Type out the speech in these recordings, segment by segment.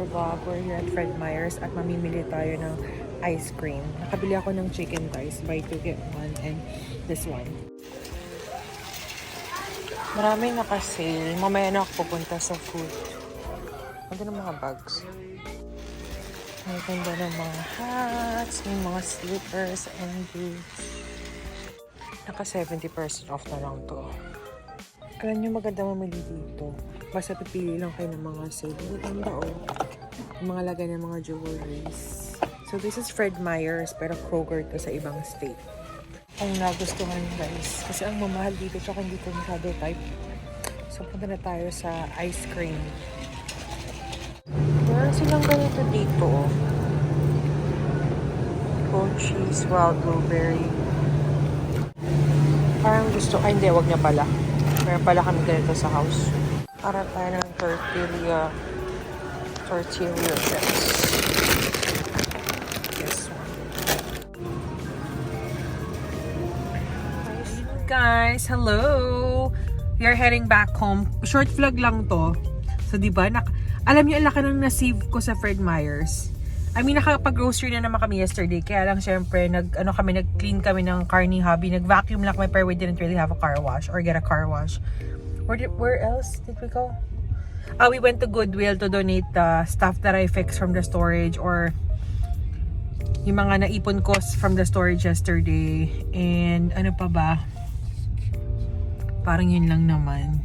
vlog. We're here at Fred Meyer's at mamimili tayo ng ice cream. Nakabili ako ng chicken thighs, buy 2 get 1, and this one. Maraming naka-sale. Mamaya na ako pupunta sa food. Ganda ng mga bags. May ganda ng mga hats, may mga slippers and boots. Naka 70% off na lang to. Alam nyo, maganda mamili dito. Basta pipili lang kayo ng mga sale. Maganda yung mga lagay ng mga jewelries. So this is Fred Meyer's, pero Kroger to sa ibang state. Ang nagustuhan guys, kasi ang mamahal dito tsaka hindi ko masyado type. So punta na tayo sa ice cream. Meron silang ganito dito. Goat cheese, wild blueberry. Parang gusto, ay hindi, wag niya pala. Meron pala kami ganito sa house. Para tayo ng tortilla chips. This one. Guys, hello! We are heading back home. Short vlog lang to. So, diba, alam niyo, ang laki ng na-save ko sa Fred Meyer's. I mean, nakapag-grocery na naman kami yesterday. Kaya lang, syempre, nag-clean kami ng car ni hubby. Nag-vacuum lang kami, pero we didn't really have a car wash or get a car wash. Where else did we go? We went to Goodwill to donate the stuff that I fixed from the storage or yung mga naipon ko from the storage yesterday. And ano pa ba? Parang yun lang naman.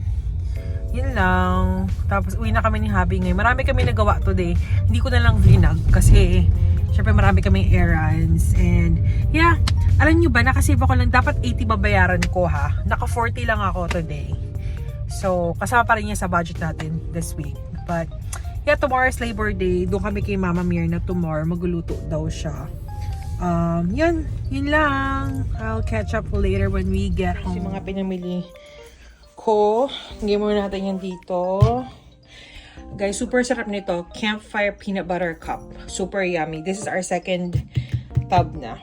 Yun lang. Tapos uwi na kami ni hubby ngayon. Marami kami nagawa today. Hindi ko na lang vlog kasi syempre marami kaming errands. And yeah, alam nyo ba, nakasave ako lang. Dapat 80 babayaran ko ha. Naka 40 lang ako today. So, kasama pa rin niya sa budget natin this week. But, yeah, tomorrow is Labor Day. Doon kami kay Mama Mir na tomorrow magluluto daw siya. Yun lang. I'll catch up later when we get home. Yung mga pinamili ko. Hingay muna natin yan dito. Guys, super sarap nito. Campfire Peanut Butter Cup. Super yummy. This is our second tub na.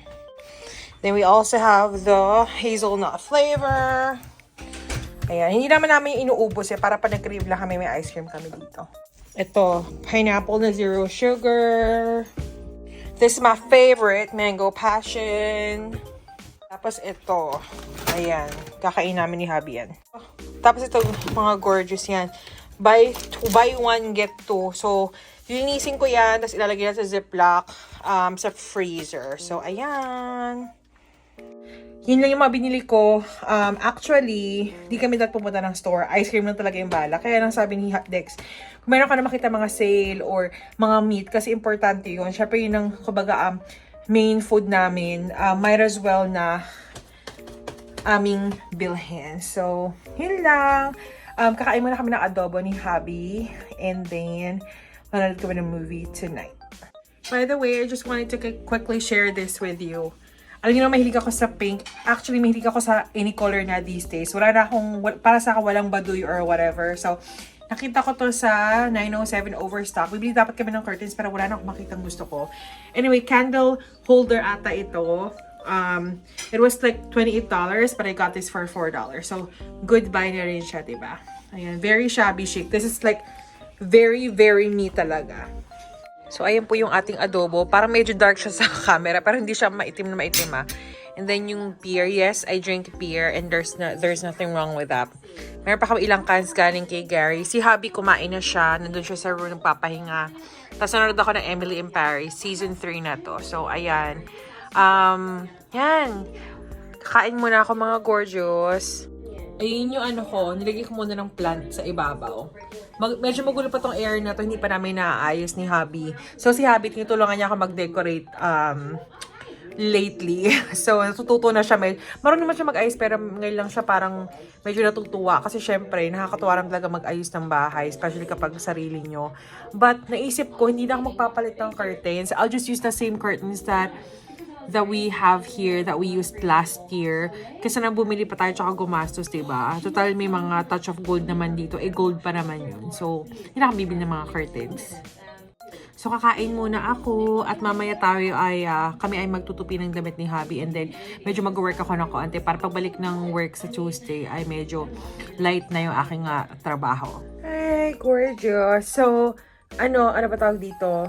Then we also have the hazelnut flavor. Ayan, hindi naman namin inuubos para pa nag-crave lang kami, may ice cream kami dito. Ito, pineapple na zero sugar. This is my favorite, mango passion. Tapos ito, ayan, kakain namin ni hubby yan. Tapos ito, mga gorgeous yan. Buy one, get two. So, linisin ko yan, tapos ilalagay yan sa Ziploc, sa freezer. So, ayan. Yun lang yung mga binili ko. Actually, di kami dapat pumunta ng store. Ice cream lang talaga yung bala. Kaya lang sabi ni Hotdex, kung meron ka na makita mga sale or mga meat, kasi importante yun. Syempre yun ang, kumbaga, main food namin. Might as well na aming bilhin. So, yun lang. Kakain muna kami ng adobo ni hubby. And then, manonood kami ng movie tonight. By the way, I just wanted to quickly share this with you. Alam niyo na, mahilig ako sa pink. Actually, mahilig ako sa any color na these days. Wala na akong, para sa walang baduy or whatever. So, nakita ko to sa 907 Overstock. Bibili dapat kami ng curtains pero wala na akong makitang gusto ko. Anyway, candle holder ata ito. It was like $28 but I got this for $4. So, good buy na rin siya, diba? Ayan, very shabby chic. This is like very, very me talaga. So, ayan po yung ating adobo. Parang medyo dark siya sa camera. Pero hindi siya maitim na maitim ha. And then yung beer. Yes, I drink beer. And there's nothing wrong with that. Meron pa kami ilang cans galing kay Gary. Si hubby kumain na siya. Nandun siya sa room nagpapahinga. Tapos nanonood ako ng Emily in Paris. Season 3 na to. So, ayan. Yan. Kakain muna ako mga gorgeous. Ayun yung ano ko, nilagay ko muna ng plant sa ibabaw. Medyo magulo pa tong air na to, hindi pa namin naaayos ni hubby. So si hubby, tinutulungan niya ako mag-decorate lately. So natututo na siya. Marunong naman siya mag-ayos pero ngayon lang siya parang medyo natutuwa. Kasi syempre, nakakatuwa rin talaga mag-ayos ng bahay, especially kapag sarili nyo. But naisip ko, hindi na ako magpapalit ng curtains. I'll just use the same curtains that we have here that we used last year. Kasi nang bumili pa tayo tsaka gumastos, diba? Total may mga touch of gold naman dito. Gold pa naman yun. So, hindi na kami bibili ng mga curtains. So, kakain muna ako at mamaya tayo ay, kami ay magtutupi ng damit ni hubby and then medyo mag-work ako ng konti para pagbalik ng work sa Tuesday ay medyo light na yung aking trabaho. Hey, gorgeous! So, ano ba tawag dito?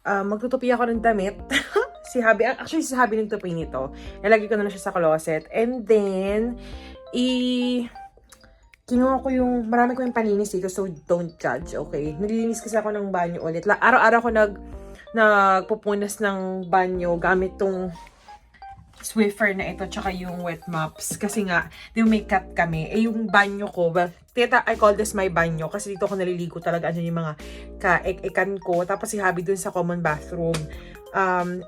Magtutupi ako ng damit. Si Habi, actually si Habi nagtupi nito. Nalagay ko na lang siya sa closet. And then, kinuha ko marami ko yung paninis dito, so don't judge, okay? Naglilinis kasi ako ng banyo ulit. Araw-araw ko nagpupunas ng banyo gamit tong Swiffer na ito, tsaka yung wet mops. Kasi nga, may cut kami. Yung banyo ko, I call this my banyo. Kasi dito ako naliligo talaga. Ano yung mga kaek-ekan ko. Tapos si Habi dun sa common bathroom.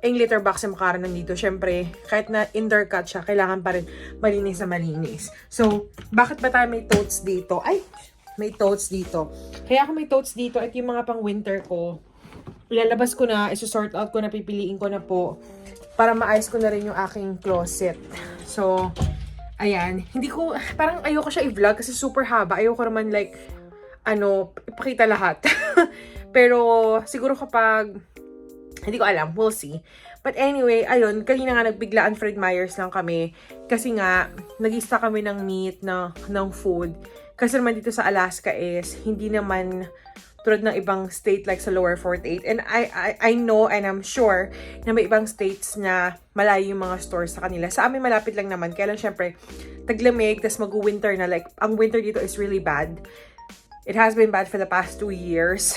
Yung litter box yung makaroon nandito. Syempre, kahit na indoor cut siya, kailangan pa rin malinis na malinis. So, bakit ba tayo may totes dito? Ay, may totes dito. Kaya ako may totes dito, at yung mga pang winter ko, ilalabas ko na, isusort out ko na, pipiliin ko na po para maayos ko na rin yung aking closet. So, ayan. Parang ayoko siya i-vlog kasi super haba. Ayoko naman ipakita lahat. Pero, siguro kapag, hindi ko alam, we'll see. But anyway, ayun, kanina nga nagbiglaan Fred Meyers lang kami. Kasi nga, nag-ista kami ng meat, ng food. Kasi naman dito sa Alaska is, hindi naman tulad ng ibang state like sa lower 48. And I know and I'm sure na may ibang states na malayo yung mga stores sa kanila. Sa amin malapit lang naman. Kaya lang syempre, taglamig, tas mag-winter na. Like, ang winter dito is really bad. It has been bad for the past 2 years.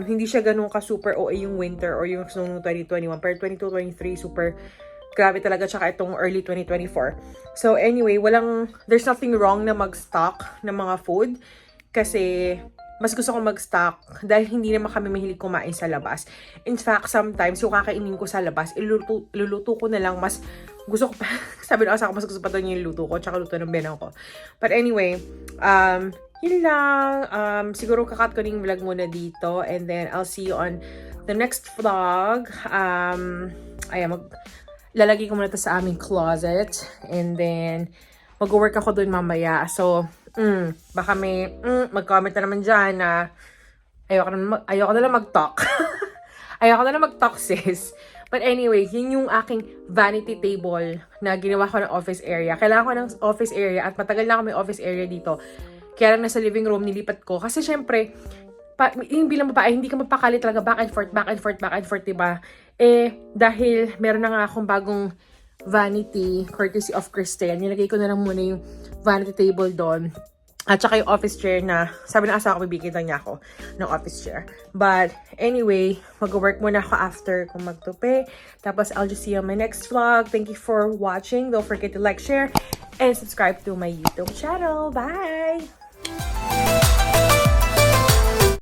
Hindi siya ganun ka-super OA yung winter or yung noong 2021. Pero 22-23, super grabe talaga. Tsaka itong early 2024. So anyway, there's nothing wrong na mag-stock ng mga food. Kasi mas gusto ko mag-stock dahil hindi naman kami mahilig kumain sa labas. In fact, sometimes yung kakainin ko sa labas, iluluto ko na lang. Mas gusto ko pa, sabi na ako, mas gusto pa doon yung luto ko, tsaka luto ng benang ko. But anyway, yun lang. Siguro kakat ko yung vlog muna dito, and then I'll see you on the next vlog. Lalagay ko muna ito sa aming closet, and then mag-work ako doon mamaya. So, baka may mag-comment na naman dyan na ayoko na lang mag-talk. Ayoko na lang mag-talk, sis. But anyway, yun yung aking vanity table na ginawa ko ng office area. Kailangan ko ng office area at matagal na ako may office area dito. Kaya lang nasa living room nilipat ko. Kasi syempre, yung bilang babae, hindi ka mapakali talaga back and forth, diba? Dahil meron na nga akong bagong vanity, courtesy of Cristel. Nilagay ko na lang muna yung vanity table doon. At saka yung office chair na, sabi ng asawa ko, bibigyan niya ako ng office chair. But anyway, mag-work muna ako after kung magtupi. Tapos I'll just see you on my next vlog. Thank you for watching. Don't forget to like, share, and subscribe to my YouTube channel. Bye!